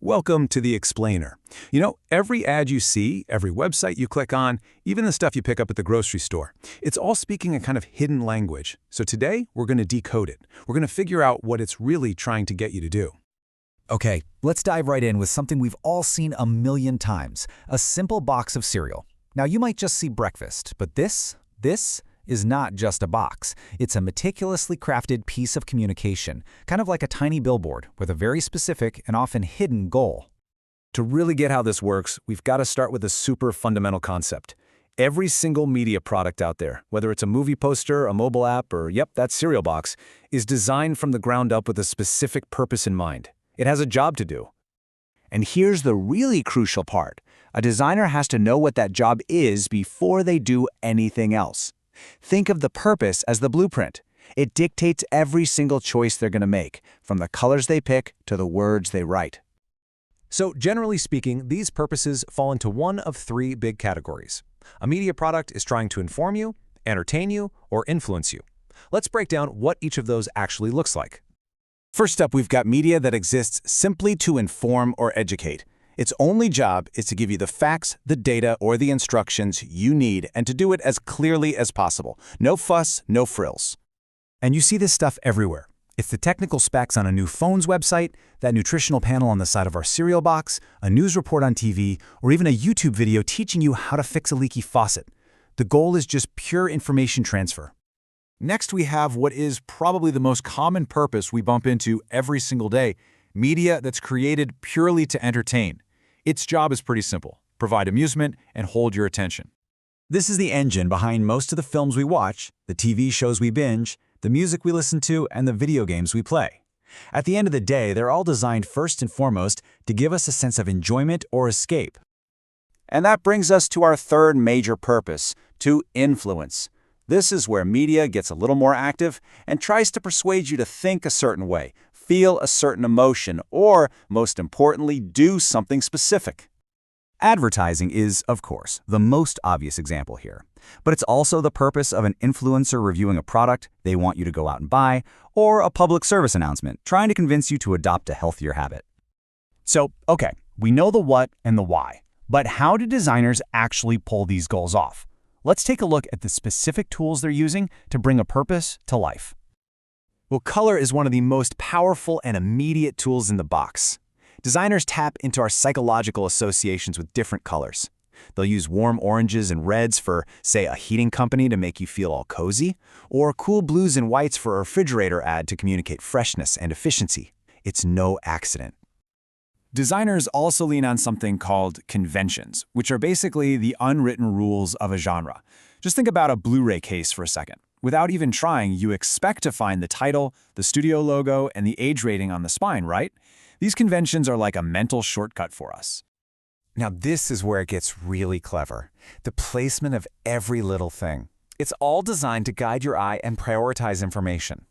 Welcome to The Explainer. You know, every ad you see, every website you click on, even the stuff you pick up at the grocery store, it's all speaking a kind of hidden language. So today, we're going to decode it. We're going to figure out what it's really trying to get you to do. Okay, let's dive right in with something we've all seen a million times, a simple box of cereal. Now, you might just see breakfast, but this is not just a box. It's a meticulously crafted piece of communication, kind of like a tiny billboard with a very specific and often hidden goal. To really get how this works, we've got to start with a super fundamental concept. Every single media product out there, whether it's a movie poster, a mobile app, or that cereal box, is designed from the ground up with a specific purpose in mind. It has a job to do. And here's the really crucial part. A designer has to know what that job is before they do anything else. Think of the purpose as the blueprint. It dictates every single choice they're going to make, from the colors they pick to the words they write. So generally speaking, these purposes fall into one of three big categories. A media product is trying to inform you, entertain you, or influence you. Let's break down what each of those actually looks like. First up, we've got media that exists simply to inform or educate. Its only job is to give you the facts, the data, or the instructions you need, and to do it as clearly as possible. No fuss, no frills. And you see this stuff everywhere. It's the technical specs on a new phone's website, that nutritional panel on the side of our cereal box, a news report on TV, or even a YouTube video teaching you how to fix a leaky faucet. The goal is just pure information transfer. Next, we have what is probably the most common purpose we bump into every single day, media that's created purely to entertain. Its job is pretty simple: provide amusement and hold your attention. This is the engine behind most of the films we watch, the TV shows we binge, the music we listen to, and the video games we play. At the end of the day, they're all designed first and foremost to give us a sense of enjoyment or escape. And that brings us to our third major purpose, to influence. This is where media gets a little more active and tries to persuade you to think a certain way, feel a certain emotion, or, most importantly, do something specific. Advertising is, of course, the most obvious example here. But it's also the purpose of an influencer reviewing a product they want you to go out and buy, or a public service announcement trying to convince you to adopt a healthier habit. So, okay, we know the what and the why. But how do designers actually pull these goals off? Let's take a look at the specific tools they're using to bring a purpose to life. Well, color is one of the most powerful and immediate tools in the box. Designers tap into our psychological associations with different colors. They'll use warm oranges and reds for, say, a heating company to make you feel all cozy, or cool blues and whites for a refrigerator ad to communicate freshness and efficiency. It's no accident. Designers also lean on something called conventions, which are basically the unwritten rules of a genre. Just think about a Blu-ray case for a second. Without even trying, you expect to find the title, the studio logo, and the age rating on the spine, right? These conventions are like a mental shortcut for us. Now this is where it gets really clever. The placement of every little thing. It's all designed to guide your eye and prioritize information.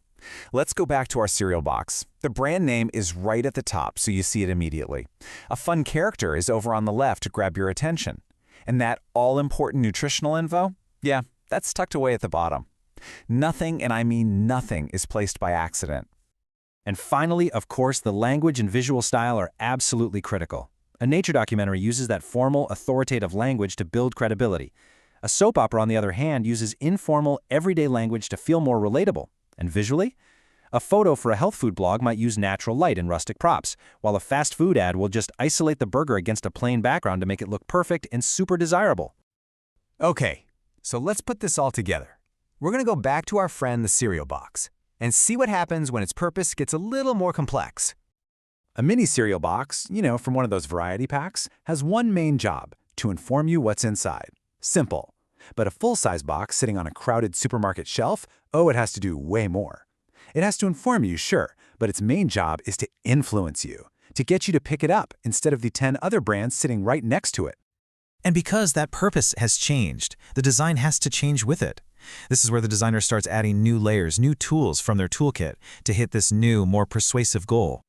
Let's go back to our cereal box. The brand name is right at the top, so you see it immediately. A fun character is over on the left to grab your attention. And that all-important nutritional info? Yeah, that's tucked away at the bottom. Nothing, and I mean nothing, is placed by accident. And finally, of course, the language and visual style are absolutely critical. A nature documentary uses that formal, authoritative language to build credibility. A soap opera, on the other hand, uses informal, everyday language to feel more relatable. And visually? A photo for a health food blog might use natural light and rustic props, while a fast food ad will just isolate the burger against a plain background to make it look perfect and super desirable. Okay, so let's put this all together. We're going to go back to our friend the cereal box and see what happens when its purpose gets a little more complex. A mini cereal box, from one of those variety packs, has one main job: to inform you what's inside. Simple. But a full-size box sitting on a crowded supermarket shelf, it has to do way more. It has to inform you, sure, but its main job is to influence you, to get you to pick it up instead of the 10 other brands sitting right next to it. And because that purpose has changed, the design has to change with it. This is where the designer starts adding new layers, new tools from their toolkit to hit this new, more persuasive goal.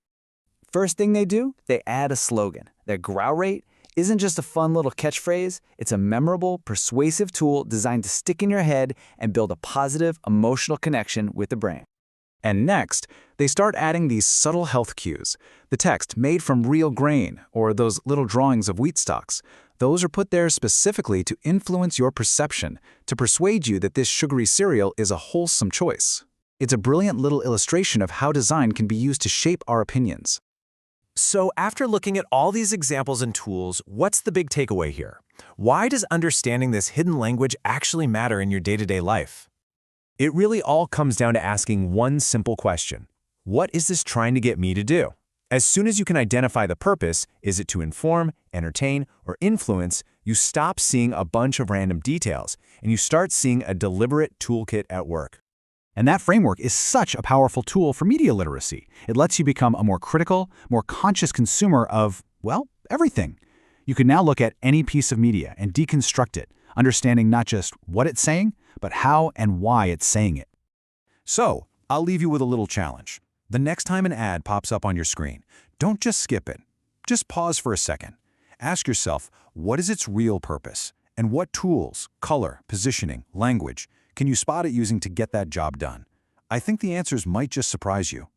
First thing they do, they add a slogan. Their grow rate isn't just a fun little catchphrase, it's a memorable, persuasive tool designed to stick in your head and build a positive, emotional connection with the brand. And next, they start adding these subtle health cues. The text made from real grain, or those little drawings of wheat stalks, those are put there specifically to influence your perception, to persuade you that this sugary cereal is a wholesome choice. It's a brilliant little illustration of how design can be used to shape our opinions. So after looking at all these examples and tools, what's the big takeaway here? Why does understanding this hidden language actually matter in your day-to-day life? It really all comes down to asking one simple question. What is this trying to get me to do? As soon as you can identify the purpose, is it to inform, entertain, or influence, you stop seeing a bunch of random details, and you start seeing a deliberate toolkit at work. And that framework is such a powerful tool for media literacy. It lets you become a more critical, more conscious consumer of, well, everything. You can now look at any piece of media and deconstruct it, understanding not just what it's saying, but how and why it's saying it. So, I'll leave you with a little challenge. The next time an ad pops up on your screen, don't just skip it. Just pause for a second. Ask yourself, what is its real purpose? And what tools, color, positioning, language can you spot it using to get that job done? I think the answers might just surprise you.